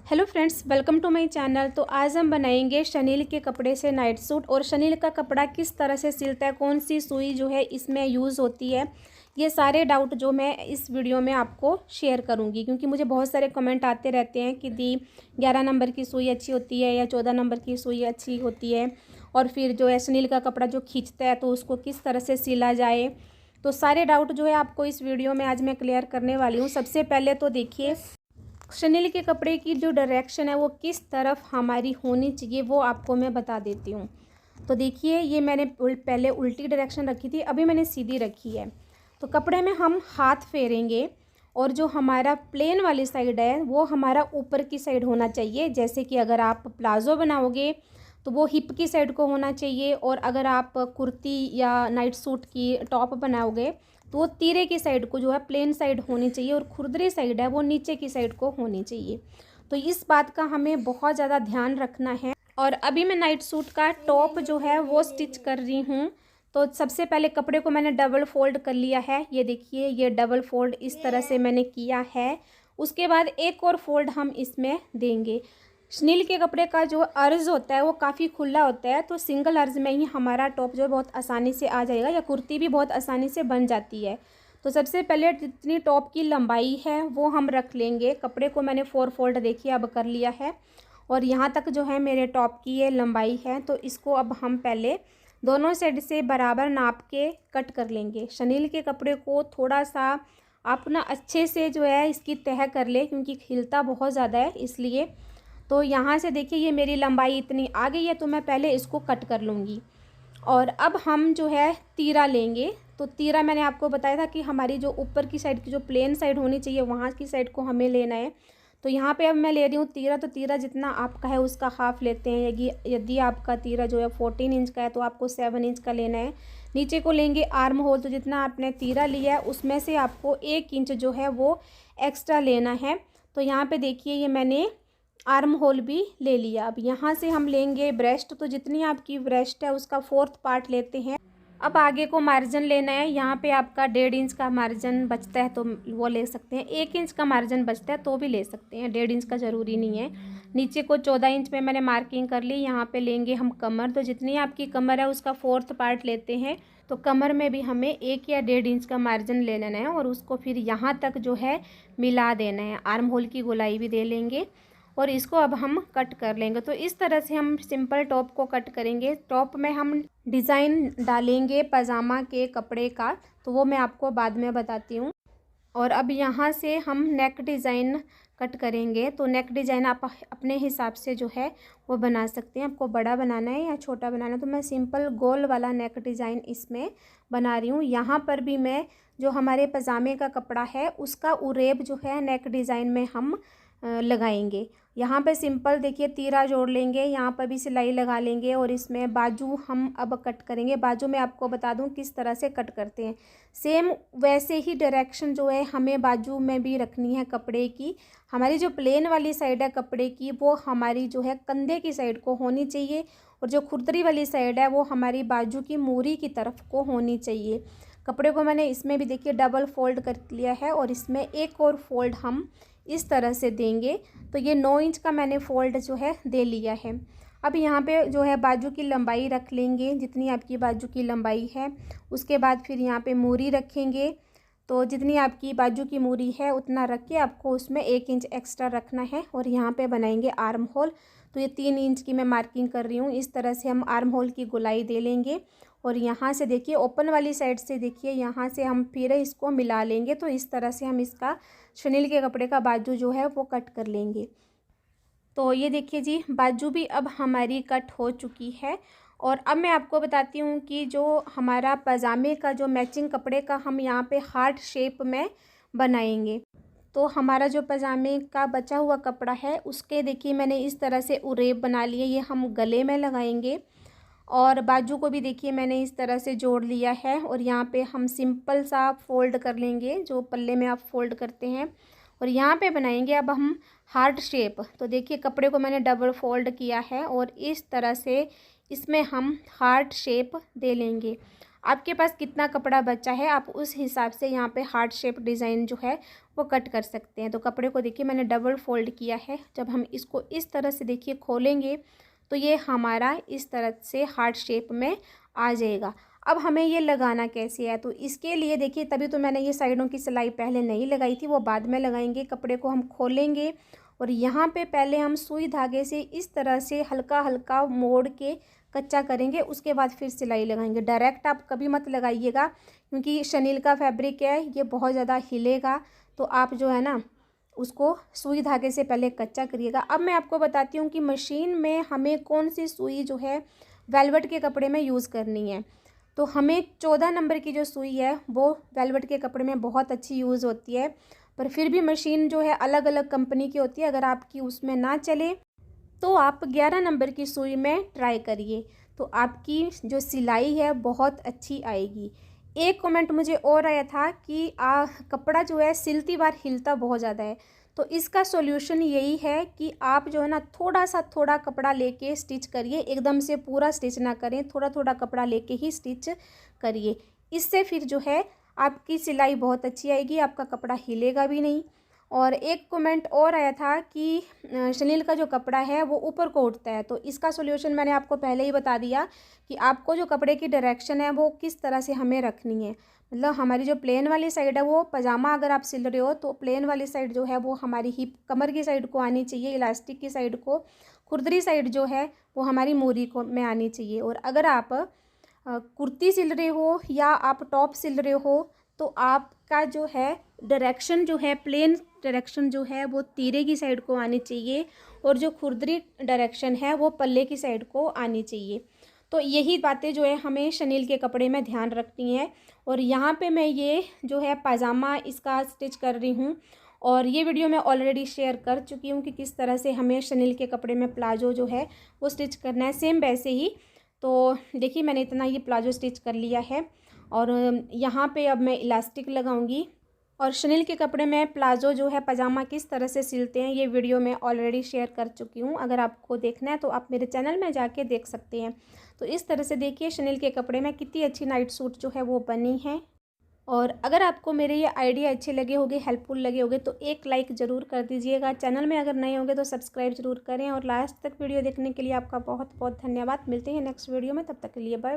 Hello friends, welcome to my channel. तो आज हम बनाएंगे शनील के कपड़े से नाइट सूट। और शनील का कपड़ा किस तरह से सिलता है, कौन सी सुई जो है इसमें यूज़ होती है, ये सारे डाउट जो मैं इस वीडियो में आपको शेयर करूंगी। क्योंकि मुझे बहुत सारे कमेंट आते रहते हैं कि दी 11 नंबर की सुई अच्छी होती है या 14 नंबर की सुई अच्छी होती है, और फिर जो है शनील का कपड़ा जो खींचता है तो उसको किस तरह से सिला जाए। तो सारे डाउट जो है आपको इस वीडियो में आज मैं क्लियर करने वाली हूँ। सबसे पहले तो देखिए, शनील के कपड़े की जो डायरेक्शन है वो किस तरफ हमारी होनी चाहिए वो आपको मैं बता देती हूँ। तो देखिए, ये मैंने पहले उल्टी डायरेक्शन रखी थी, अभी मैंने सीधी रखी है। तो कपड़े में हम हाथ फेरेंगे और जो हमारा प्लेन वाली साइड है वो हमारा ऊपर की साइड होना चाहिए। जैसे कि अगर आप प्लाज़ो बनाओगे तो वो हिप की साइड को होना चाहिए, और अगर आप कुर्ती या नाइट सूट की टॉप बनाओगे तो वो तीरे की साइड को जो है प्लेन साइड होनी चाहिए, और खुरदरी साइड है वो नीचे की साइड को होनी चाहिए। तो इस बात का हमें बहुत ज़्यादा ध्यान रखना है। और अभी मैं नाइट सूट का टॉप जो है वो स्टिच कर रही हूँ। तो सबसे पहले कपड़े को मैंने डबल फोल्ड कर लिया है। ये देखिए, ये डबल फोल्ड इस तरह से मैंने किया है। उसके बाद एक और फोल्ड हम इसमें देंगे। शनील के कपड़े का जो अर्ज होता है वो काफ़ी खुला होता है, तो सिंगल अर्ज में ही हमारा टॉप जो है बहुत आसानी से आ जाएगा, या कुर्ती भी बहुत आसानी से बन जाती है। तो सबसे पहले जितनी टॉप की लंबाई है वो हम रख लेंगे। कपड़े को मैंने 4 फोल्ड देखिए अब कर लिया है, और यहाँ तक जो है मेरे टॉप की ये लंबाई है। तो इसको अब हम पहले दोनों साइड से बराबर नाप के कट कर लेंगे। शनील के कपड़े को थोड़ा सा आप ना अच्छे से जो है इसकी तह कर ले, क्योंकि खिलता बहुत ज़्यादा है इसलिए। तो यहाँ से देखिए, ये मेरी लंबाई इतनी आ गई है, तो मैं पहले इसको कट कर लूँगी। और अब हम जो है तीरा लेंगे। तो तीरा मैंने आपको बताया था कि हमारी जो ऊपर की साइड की जो प्लेन साइड होनी चाहिए वहाँ की साइड को हमें लेना है। तो यहाँ पे अब मैं ले रही हूँ तीरा। तो तीरा जितना आपका है उसका हाफ़ लेते हैं। यदि आपका तीरा जो है 14 इंच का है तो आपको 7 इंच का लेना है। नीचे को लेंगे आर्म होल। तो जितना आपने तीरा लिया है उसमें से आपको 1 इंच जो है वो एक्स्ट्रा लेना है। तो यहाँ पे देखिए, ये मैंने आर्म होल भी ले लिया। अब यहाँ से हम लेंगे ब्रेस्ट। तो जितनी आपकी ब्रेस्ट है उसका 4th पार्ट लेते हैं। अब आगे को मार्जिन लेना है। यहाँ पे आपका 1.5 इंच का मार्जिन बचता है तो वो ले सकते हैं। 1 इंच का मार्जिन बचता है तो भी ले सकते हैं, 1.5 इंच का ज़रूरी नहीं है। नीचे को 14 इंच में मैंने मार्किंग कर ली। यहाँ पे लेंगे हम कमर। तो जितनी आपकी कमर है उसका 4th पार्ट लेते हैं। तो कमर में भी हमें 1 या 1.5 इंच का मार्जिन ले लेना है, और उसको फिर यहाँ तक जो है मिला देना है। आर्म होल की गोलाई भी दे लेंगे, और इसको अब हम कट कर लेंगे। तो इस तरह से हम सिंपल टॉप को कट करेंगे। टॉप में हम डिज़ाइन डालेंगे पजामा के कपड़े का, तो वो मैं आपको बाद में बताती हूँ। और अब यहाँ से हम नेक डिज़ाइन कट करेंगे। तो नेक डिज़ाइन आप अपने हिसाब से जो है वो बना सकते हैं। आपको बड़ा बनाना है या छोटा बनाना है। तो मैं सिंपल गोल वाला नेक डिज़ाइन इसमें बना रही हूँ। यहाँ पर भी मैं जो हमारे पजामे का कपड़ा है उसका उरेब जो है नेक डिज़ाइन में हम लगाएंगे। यहाँ पे सिंपल देखिए तीरा जोड़ लेंगे, यहाँ पर भी सिलाई लगा लेंगे, और इसमें बाजू हम अब कट करेंगे। बाजू में आपको बता दूँ किस तरह से कट करते हैं। सेम वैसे ही डायरेक्शन जो है हमें बाजू में भी रखनी है कपड़े की। हमारी जो प्लेन वाली साइड है कपड़े की वो हमारी जो है कंधे की साइड को होनी चाहिए, और जो खुरदरी वाली साइड है वो हमारी बाजू की मूरी की तरफ को होनी चाहिए। कपड़े को मैंने इसमें भी देखिए डबल फोल्ड कर लिया है, और इसमें एक और फोल्ड हम इस तरह से देंगे। तो ये 9 इंच का मैंने फोल्ड जो है दे लिया है। अब यहाँ पे जो है बाजू की लंबाई रख लेंगे, जितनी आपकी बाजू की लंबाई है। उसके बाद फिर यहाँ पे मूरी रखेंगे। तो जितनी आपकी बाजू की मूरी है उतना रख के आपको उसमें 1 इंच एक्स्ट्रा रखना है, और यहाँ पे बनाएंगे आर्म होल। तो ये 3 इंच की मैं मार्किंग कर रही हूँ। इस तरह से हम आर्म होल की गोलाई दे लेंगे, और यहाँ से देखिए ओपन वाली साइड से देखिए यहाँ से हम फिर इसको मिला लेंगे। तो इस तरह से हम इसका शनील के कपड़े का बाजू जो है वो कट कर लेंगे। तो ये देखिए जी, बाजू भी अब हमारी कट हो चुकी है। और अब मैं आपको बताती हूँ कि जो हमारा पजामे का जो मैचिंग कपड़े का हम यहाँ पे हार्ट शेप में बनाएंगे। तो हमारा जो पजामे का बचा हुआ कपड़ा है उसके देखिए मैंने इस तरह से उरेब बना लिए, ये हम गले में लगाएंगे। और बाजू को भी देखिए मैंने इस तरह से जोड़ लिया है, और यहाँ पे हम सिंपल सा फोल्ड कर लेंगे जो पल्ले में आप फोल्ड करते हैं, और यहाँ पे बनाएंगे अब हम हार्ट शेप। तो देखिए कपड़े को मैंने डबल फोल्ड किया है, और इस तरह से इसमें हम हार्ट शेप दे लेंगे। आपके पास कितना कपड़ा बचा है आप उस हिसाब से यहाँ पे हार्ट शेप डिज़ाइन जो है वो कट कर सकते हैं। तो कपड़े को देखिए मैंने डबल फोल्ड किया है। जब हम इसको इस तरह से देखिए खोलेंगे तो ये हमारा इस तरह से हार्ट शेप में आ जाएगा। अब हमें ये लगाना कैसे है, तो इसके लिए देखिए तभी तो मैंने ये साइडों की सिलाई पहले नहीं लगाई थी, वो बाद में लगाएंगे। कपड़े को हम खोलेंगे और यहाँ पे पहले हम सुई धागे से इस तरह से हल्का हल्का मोड़ के कच्चा करेंगे, उसके बाद फिर सिलाई लगाएंगे। डायरेक्ट आप कभी मत लगाइएगा क्योंकि शनील का फैब्रिक है ये बहुत ज़्यादा हिलेगा, तो आप जो है ना उसको सुई धागे से पहले कच्चा करिएगा। अब मैं आपको बताती हूँ कि मशीन में हमें कौन सी सुई जो है वेलवेट के कपड़े में यूज़ करनी है। तो हमें 14 नंबर की जो सुई है वो वेलवेट के कपड़े में बहुत अच्छी यूज़ होती है, पर फिर भी मशीन जो है अलग अलग कंपनी की होती है। अगर आपकी उसमें ना चले तो आप 11 नंबर की सुई में ट्राई करिए, तो आपकी जो सिलाई है बहुत अच्छी आएगी। एक कमेंट मुझे और आया था कि कपड़ा जो है सिलती बार हिलता बहुत ज़्यादा है, तो इसका सॉल्यूशन यही है कि आप जो है ना थोड़ा कपड़ा लेके स्टिच करिए, एकदम से पूरा स्टिच ना करें, थोड़ा थोड़ा कपड़ा लेके ही स्टिच करिए। इससे फिर जो है आपकी सिलाई बहुत अच्छी आएगी, आपका कपड़ा हिलेगा भी नहीं। और एक कमेंट और आया था कि शनील का जो कपड़ा है वो ऊपर को उठता है, तो इसका सॉल्यूशन मैंने आपको पहले ही बता दिया कि आपको जो कपड़े की डायरेक्शन है वो किस तरह से हमें रखनी है। मतलब हमारी जो प्लेन वाली साइड है वो पजामा अगर आप सिल रहे हो तो प्लेन वाली साइड जो है वो हमारी हिप कमर की साइड को आनी चाहिए, इलास्टिक की साइड को, खुरदरी साइड जो है वो हमारी मोरी को में आनी चाहिए। और अगर आप कुर्ती सिल रहे हो या आप टॉप सिल रहे हो तो आपका जो है डायरेक्शन जो है प्लेन डायरेक्शन जो है वो तीरे की साइड को आनी चाहिए और जो खुरदरी डायरेक्शन है वो पल्ले की साइड को आनी चाहिए। तो यही बातें जो है हमें शनील के कपड़े में ध्यान रखनी है। और यहाँ पे मैं ये जो है पाजामा इसका स्टिच कर रही हूँ और ये वीडियो मैं ऑलरेडी शेयर कर चुकी हूँ कि किस तरह से हमें शनील के कपड़े में प्लाजो जो है वो स्टिच करना है, सेम वैसे ही। तो देखिए मैंने इतना ये प्लाजो स्टिच कर लिया है और यहाँ पे अब मैं इलास्टिक लगाऊंगी। और शनील के कपड़े में प्लाजो जो है पजामा किस तरह से सिलते हैं ये वीडियो मैं ऑलरेडी शेयर कर चुकी हूँ, अगर आपको देखना है तो आप मेरे चैनल में जाके देख सकते हैं। तो इस तरह से देखिए शनील के कपड़े में कितनी अच्छी नाइट सूट जो है वो बनी है। और अगर आपको मेरे ये आइडिया अच्छे लगे होंगे, हेल्पफुल लगे होंगे तो एक लाइक ज़रूर कर दीजिएगा। चैनल में अगर नए होंगे तो सब्सक्राइब जरूर करें और लास्ट तक वीडियो देखने के लिए आपका बहुत बहुत धन्यवाद। मिलते हैं नेक्स्ट वीडियो में, तब तक के लिए बाय।